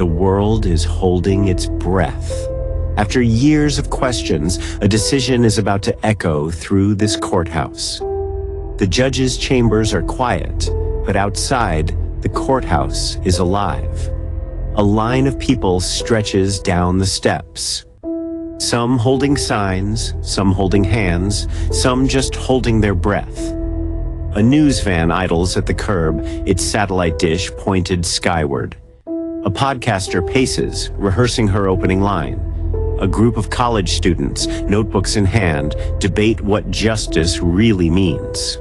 the world is holding its breath. After years of questions, a decision is about to echo through this courthouse. The judge's chambers are quiet, but outside, the courthouse is alive. A line of people stretches down the steps. Some holding signs, some holding hands, some just holding their breath. A news van idles at the curb, its satellite dish pointed skyward. A podcaster paces, rehearsing her opening line. A group of college students, notebooks in hand, debate what justice really means.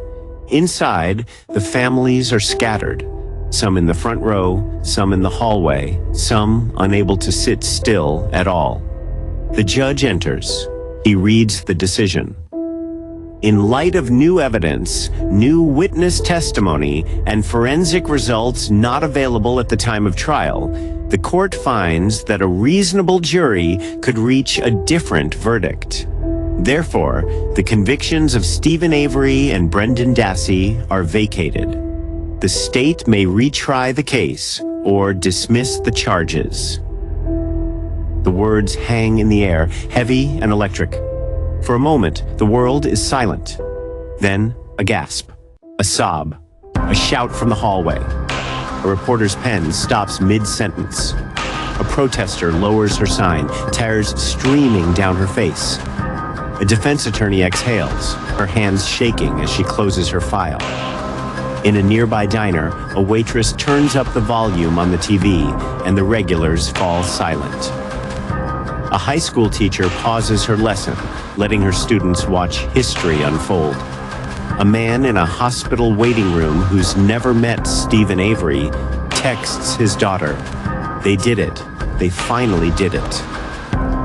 Inside, the families are scattered. Some in the front row, some in the hallway, some unable to sit still at all. The judge enters. He reads the decision. In light of new evidence, new witness testimony, and forensic results not available at the time of trial, the court finds that a reasonable jury could reach a different verdict. Therefore, the convictions of Stephen Avery and Brendan Dassey are vacated. The state may retry the case or dismiss the charges. The words hang in the air, heavy and electric. For a moment, the world is silent. Then, a gasp, a sob, a shout from the hallway. A reporter's pen stops mid-sentence. A protester lowers her sign, tears streaming down her face. A defense attorney exhales, her hands shaking as she closes her file. In a nearby diner, a waitress turns up the volume on the TV, and the regulars fall silent. A high school teacher pauses her lesson, letting her students watch history unfold. A man in a hospital waiting room who's never met Stephen Avery texts his daughter. They did it. They finally did it.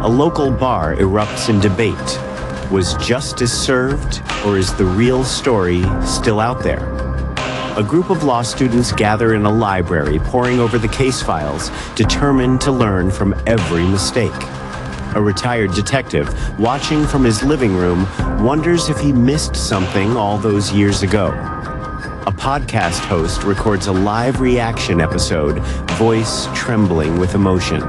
A local bar erupts in debate. Was justice served, or is the real story still out there? A group of law students gather in a library, poring over the case files, determined to learn from every mistake. A retired detective, watching from his living room, wonders if he missed something all those years ago. A podcast host records a live reaction episode, voice trembling with emotion.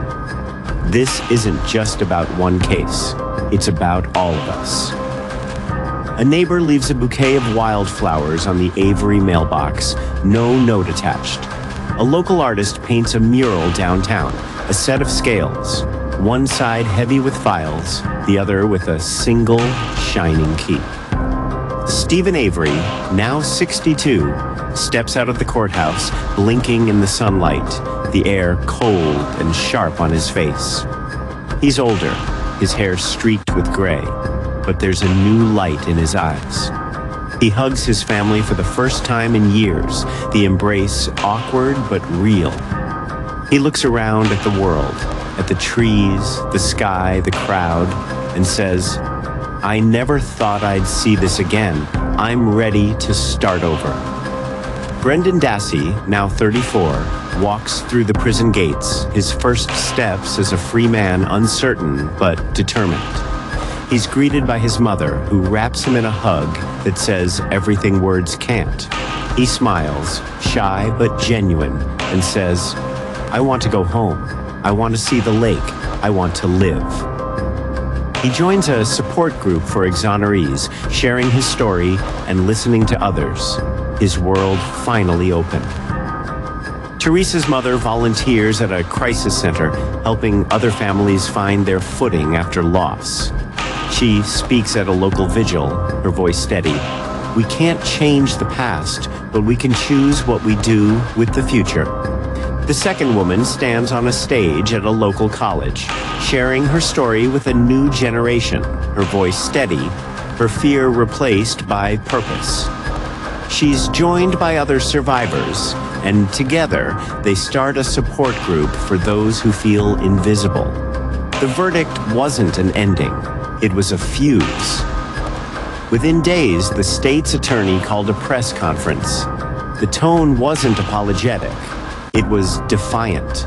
This isn't just about one case. It's about all of us. A neighbor leaves a bouquet of wildflowers on the Avery mailbox, no note attached. A local artist paints a mural downtown, a set of scales. One side heavy with files, the other with a single shining key. Stephen Avery, now 62, steps out of the courthouse, blinking in the sunlight, the air cold and sharp on his face. He's older, his hair streaked with gray, but there's a new light in his eyes. He hugs his family for the first time in years, the embrace awkward but real. He looks around at the world, at the trees, the sky, the crowd, and says, I never thought I'd see this again. I'm ready to start over. Brendan Dassey, now 34, walks through the prison gates, his first steps as a free man uncertain but determined. He's greeted by his mother, who wraps him in a hug that says everything words can't. He smiles, shy but genuine, and says, I want to go home. I want to see the lake. I want to live. He joins a support group for exonerees, sharing his story and listening to others. His world finally open. Teresa's mother volunteers at a crisis center, helping other families find their footing after loss. She speaks at a local vigil, her voice steady. We can't change the past, but we can choose what we do with the future. The second woman stands on a stage at a local college, sharing her story with a new generation, her voice steady, her fear replaced by purpose. She's joined by other survivors, and together they start a support group for those who feel invisible. The verdict wasn't an ending, it was a fuse. Within days, the state's attorney called a press conference. The tone wasn't apologetic. It was defiant.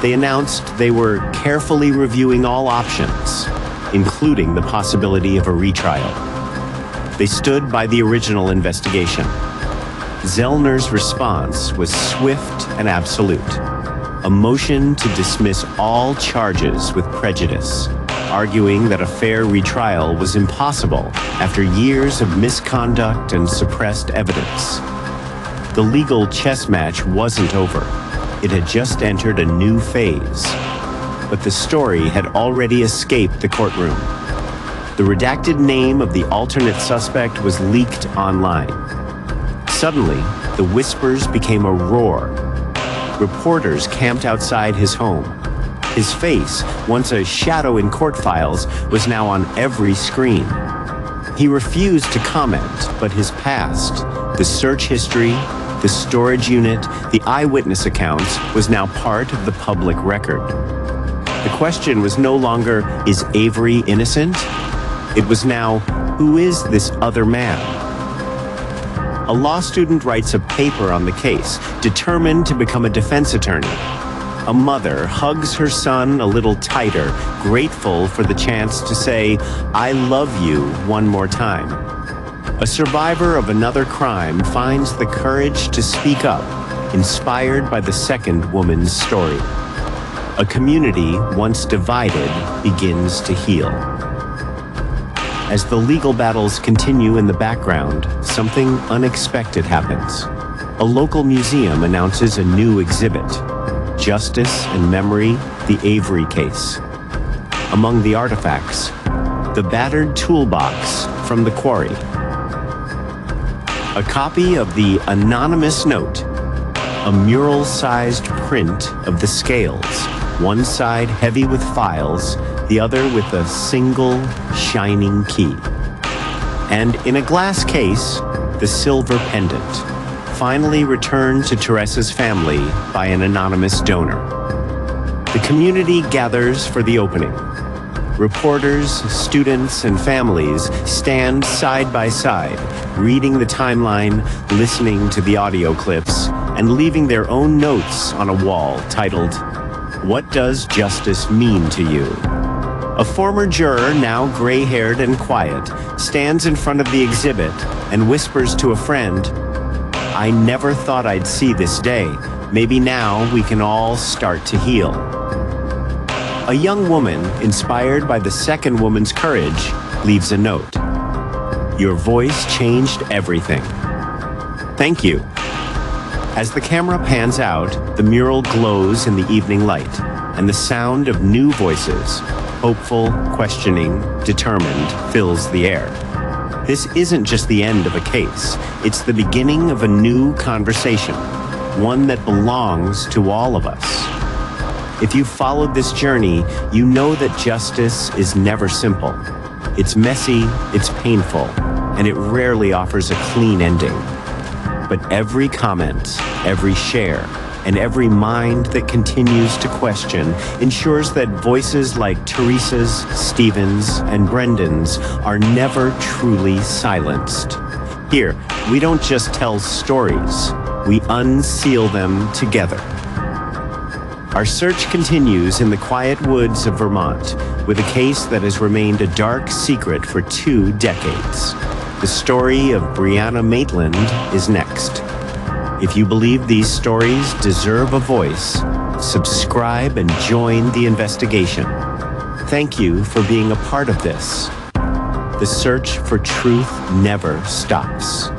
They announced they were carefully reviewing all options, including the possibility of a retrial. They stood by the original investigation. Zellner's response was swift and absolute. a motion to dismiss all charges with prejudice, arguing that a fair retrial was impossible after years of misconduct and suppressed evidence. The legal chess match wasn't over. It had just entered a new phase. But the story had already escaped the courtroom. The redacted name of the alternate suspect was leaked online. Suddenly, the whispers became a roar. Reporters camped outside his home. His face, once a shadow in court files, was now on every screen. He refused to comment, but his past, the search history, the storage unit, the eyewitness accounts, was now part of the public record. The question was no longer, is Avery innocent? It was now, who is this other man? A law student writes a paper on the case, determined to become a defense attorney. A mother hugs her son a little tighter, grateful for the chance to say, "I love you" one more time. A survivor of another crime finds the courage to speak up, inspired by the second woman's story. A community once divided begins to heal. As the legal battles continue in the background, something unexpected happens. A local museum announces a new exhibit, Justice and Memory, the Avery case. Among the artifacts, the battered toolbox from the quarry. A copy of the anonymous note, a mural-sized print of the scales, one side heavy with files, the other with a single shining key. And in a glass case, the silver pendant, finally returned to Teresa's family by an anonymous donor. The community gathers for the opening. Reporters, students, and families stand side by side, reading the timeline, listening to the audio clips, and leaving their own notes on a wall titled, "What does justice mean to you?" A former juror, now gray-haired and quiet, stands in front of the exhibit and whispers to a friend, "I never thought I'd see this day. Maybe now we can all start to heal." A young woman, inspired by the second woman's courage, leaves a note. "Your voice changed everything. Thank you." As the camera pans out, the mural glows in the evening light, and the sound of new voices, hopeful, questioning, determined, fills the air. This isn't just the end of a case. It's the beginning of a new conversation, one that belongs to all of us. If you've followed this journey, you know that justice is never simple. It's messy, it's painful, and it rarely offers a clean ending. But every comment, every share, and every mind that continues to question ensures that voices like Teresa's, Stephen's, and Brendan's are never truly silenced. Here, we don't just tell stories, we unseal them together. Our search continues in the quiet woods of Vermont with a case that has remained a dark secret for 2 decades. The story of Brianna Maitland is next. If you believe these stories deserve a voice, subscribe and join the investigation. Thank you for being a part of this. The search for truth never stops.